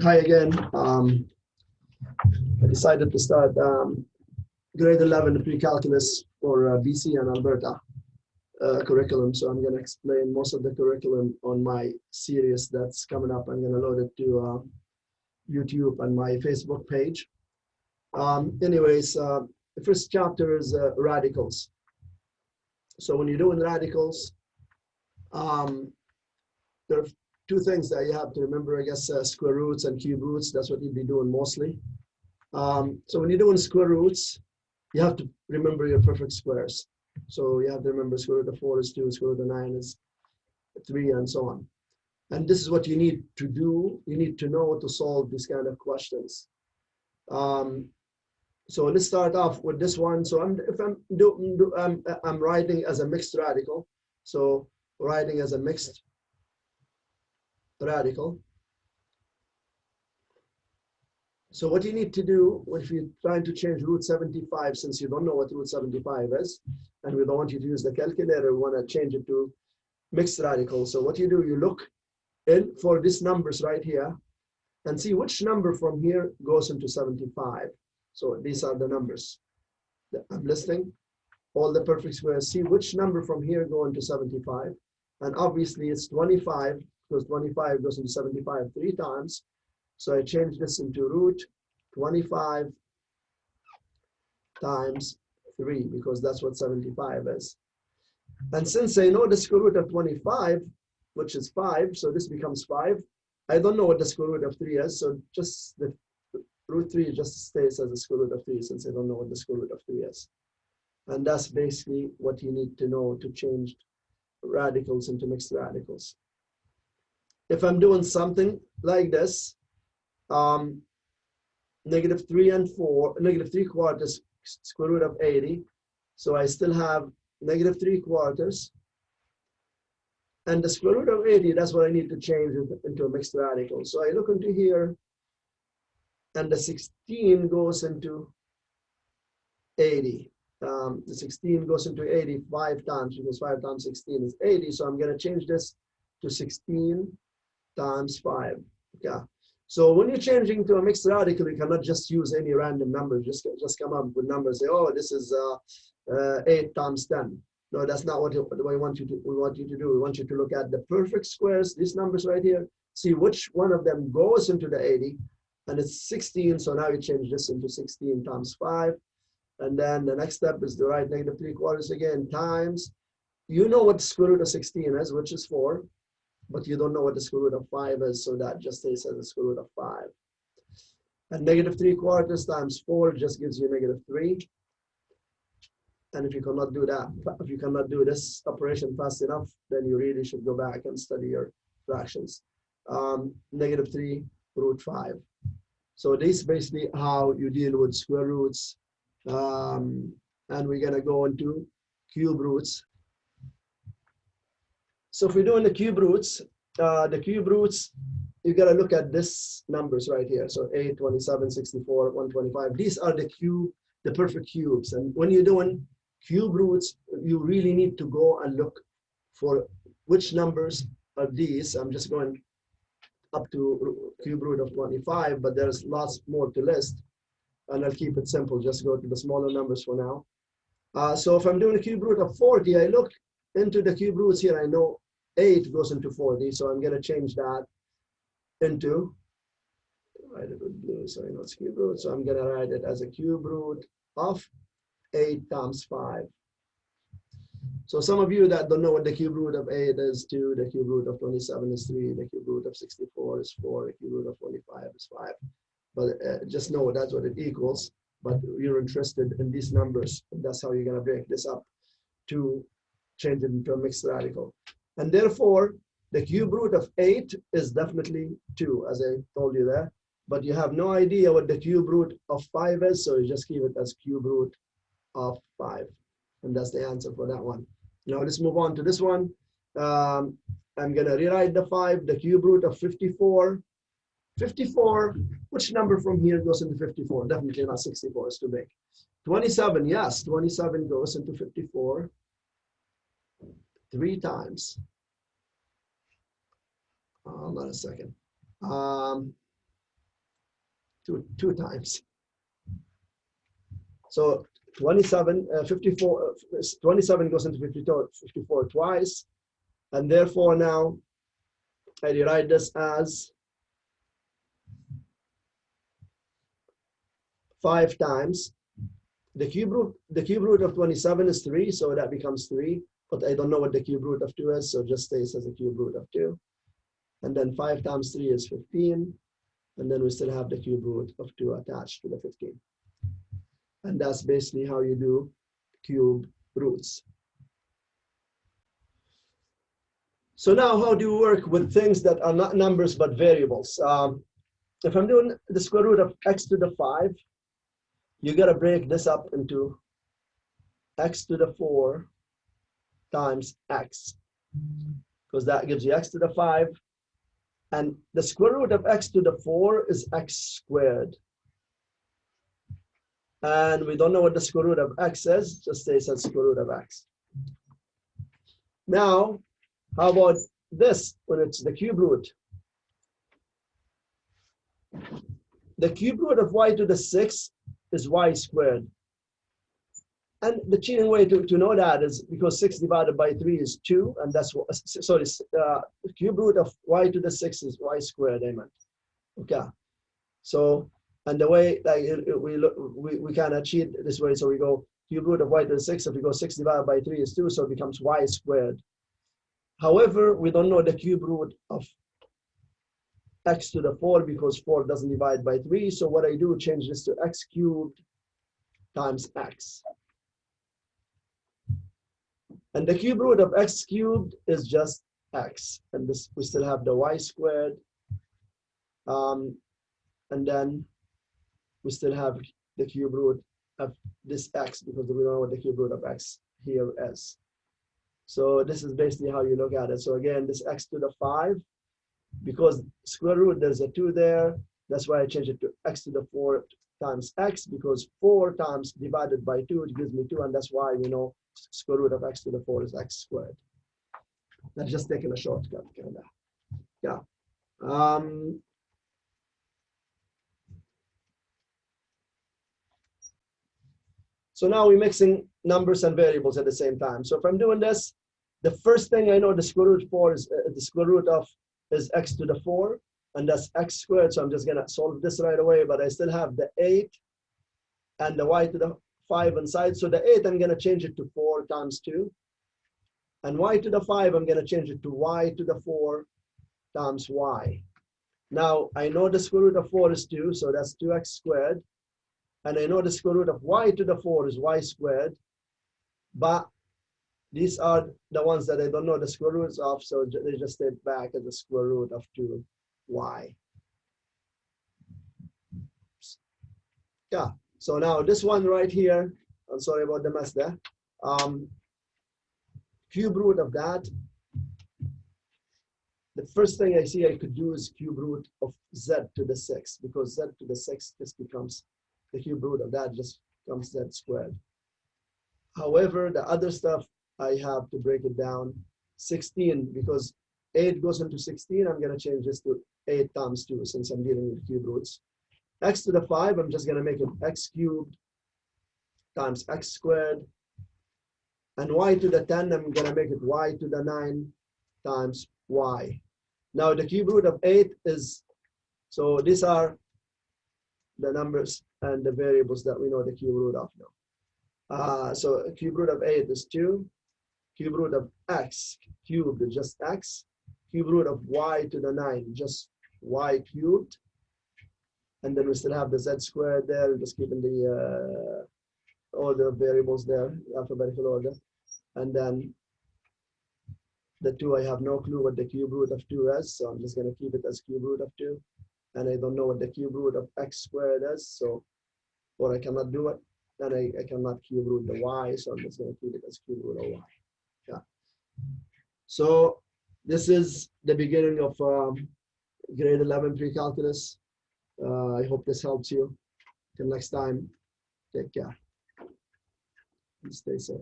Hi again. I decided to start grade 11 pre-calculus for BC and Alberta curriculum. So I'm going to explain most of the curriculum on my series that's coming up. I'm going to load it to YouTube and my Facebook page. Anyways, the first chapter is radicals. So when you're doing radicals, there are two things that you have to remember, I guess, square roots and cube roots. That's what you'd be doing mostly. So when you're doing square roots, you have to remember your perfect squares. So you have to remember square root of 4 is 2, square root of 9 is 3, and so on. And this is what you need to do. You need to know to solve these kind of questions. So let's start off with this one. So I'm writing as a mixed radical. So writing as a mixed radical. So what you need to do if you're trying to change root 75, since you don't know what root 75 is, and we don't want you to use the calculator, we want to change it to mixed radical. So what you do, you look in for these numbers right here and see which number from here goes into 75. So these are the numbers that I'm listing, all the perfect squares. See which number from here go into 75. And obviously it's 25, because 25 goes into 75 3 times. So I change this into root 25 times 3, because that's what 75 is. And since I know the square root of 25, which is 5, so this becomes 5. I don't know what the square root of 3 is, so just the root 3 just stays as the square root of 3, since I don't know what the square root of 3 is. And that's basically what you need to know to change radicals into mixed radicals. If I'm doing something like this, negative 3 and 4, negative 3 quarters square root of 80. So I still have negative 3 quarters. And the square root of 80, that's what I need to change into a mixed radical. So I look into here, and the 16 goes into 80. The 16 goes into 80 5 times, because 5 times 16 is 80. So I'm going to change this to 16 times 5. Okay. So when you're changing to a mixed radical, you cannot just use any random number. Just come up with numbers. Say, oh, this is 8 times 10. No, that's not what we want you to do. We want you to look at the perfect squares, these numbers right here. See which one of them goes into the 80, and it's 16. So now you change this into 16 times 5. And then the next step is to write negative 3 quarters again times. You know what the square root of 16 is, which is 4. But you don't know what the square root of 5 is, so that just stays as the square root of 5. And negative 3 quarters times 4 just gives you negative 3. And if you cannot do that, if you cannot do this operation fast enough, then you really should go back and study your fractions. Negative 3 root 5. So this is basically how you deal with square roots. And we're going to go into cube roots. So if we're doing the cube roots, you got to look at this numbers right here. So 8, 27, 64, 125. These are the perfect cubes. And when you're doing cube roots, you really need to go and look for which numbers are these. I'm just going up to cube root of 25, but there's lots more to list. And I'll keep it simple. Just go to the smaller numbers for now. So if I'm doing a cube root of 40, I look into the cube roots here. I know 8 goes into 40, so I'm going to change that into, write it with blue so I know it's cube root. So I'm going to write it as a cube root of 8 times 5. So some of you that don't know what the cube root of 8 is 2, the cube root of 27 is 3, the cube root of 64 is 4, the cube root of 45 is 5. But just know that's what it equals. But you're interested in these numbers, and that's how you're going to break this up to change it into a mixed radical. And therefore, the cube root of 8 is definitely 2, as I told you there. But you have no idea what the cube root of 5 is, so you just keep it as cube root of 5. And that's the answer for that one. Now let's move on to this one. I'm going to rewrite the 5, the cube root of 54. 54, which number from here goes into 54? Definitely not 64, it's too big. 27, yes, 27 goes into 54 3 times. Hold on a second. two times. So 27 goes into 54 twice, and therefore now I rewrite this as 5 times the cube root of 27 is 3, so that becomes 3, but I don't know what the cube root of 2 is, so just stays as a cube root of 2. And then 5 times 3 is 15, and then we still have the cube root of 2 attached to the 15. And that's basically how you do cube roots. So now how do you work with things that are not numbers but variables? If I'm doing the square root of x to the 5, you got to break this up into x to the 4 times x, because that gives you x to the 5. And the square root of x to the 4 is x squared. And we don't know what the square root of x is, just say it's the square root of x. Now, how about this when it's the cube root? The cube root of y to the 6 is y squared. And the cheating way to know that is because 6 divided by 3 is 2, and that's what, sorry, the cube root of y to the 6 is y squared, I meant. Okay. So, and the way like we kind of cheat this way, so we go cube root of y to the 6, if we go 6 divided by 3 is 2, so it becomes y squared. However, we don't know the cube root of x to the 4 because 4 doesn't divide by 3. So what I do, change this to x cubed times x. And the cube root of x cubed is just x. And this, we still have the y squared. And then we still have the cube root of this x because we don't know what the cube root of x here is. So this is basically how you look at it. So again, this x to the 5, because square root, there's a 2 there. That's why I changed it to x to the 4 times x, because 4 times divided by 2, it gives me 2. And that's why we know square root of x to the 4 is x squared. That's just taking a shortcut, kind of. Yeah. So now we're mixing numbers and variables at the same time. So if I'm doing this, the first thing I know the square root 4 is the square root of is x to the 4, and that's x squared. So I'm just gonna solve this right away, but I still have the 8 and the y to the 5 inside. So the 8, I'm gonna change it to 4 times 2. And y to the 5, I'm gonna change it to y to the 4 times y. Now, I know the square root of 4 is 2, so that's 2x squared. And I know the square root of y to the 4 is y squared. But these are the ones that I don't know the square roots of, so they just stay back at the square root of 2y. Yeah, so now this one right here, I'm sorry about the mess there. Cube root of that. The first thing I see I could do is cube root of z to the 6, because z to the 6 just becomes, the cube root of that just becomes z squared. However, the other stuff, I have to break it down. 16, because 8 goes into 16, I'm going to change this to 8 times 2 since I'm dealing with cube roots. X to the 5, I'm just going to make it x cubed times x squared. And y to the 10, I'm going to make it y to the 9 times y. Now the cube root of 8 is, so these are the numbers and the variables that we know the cube root of now. So cube root of 8 is 2. Cube root of x cubed is just x. Cube root of y to the 9, just y cubed. And then we still have the z squared there, just keeping the order of variables there, alphabetical order. And then the 2, I have no clue what the cube root of 2 is, so I'm just going to keep it as cube root of 2. And I don't know what the cube root of x squared is, so, or I cannot do it. And I cannot cube root the y, so I'm just going to keep it as cube root of y. Yeah. So this is the beginning of grade 11 pre-calculus. I hope this helps you. Till next time, take care and stay safe.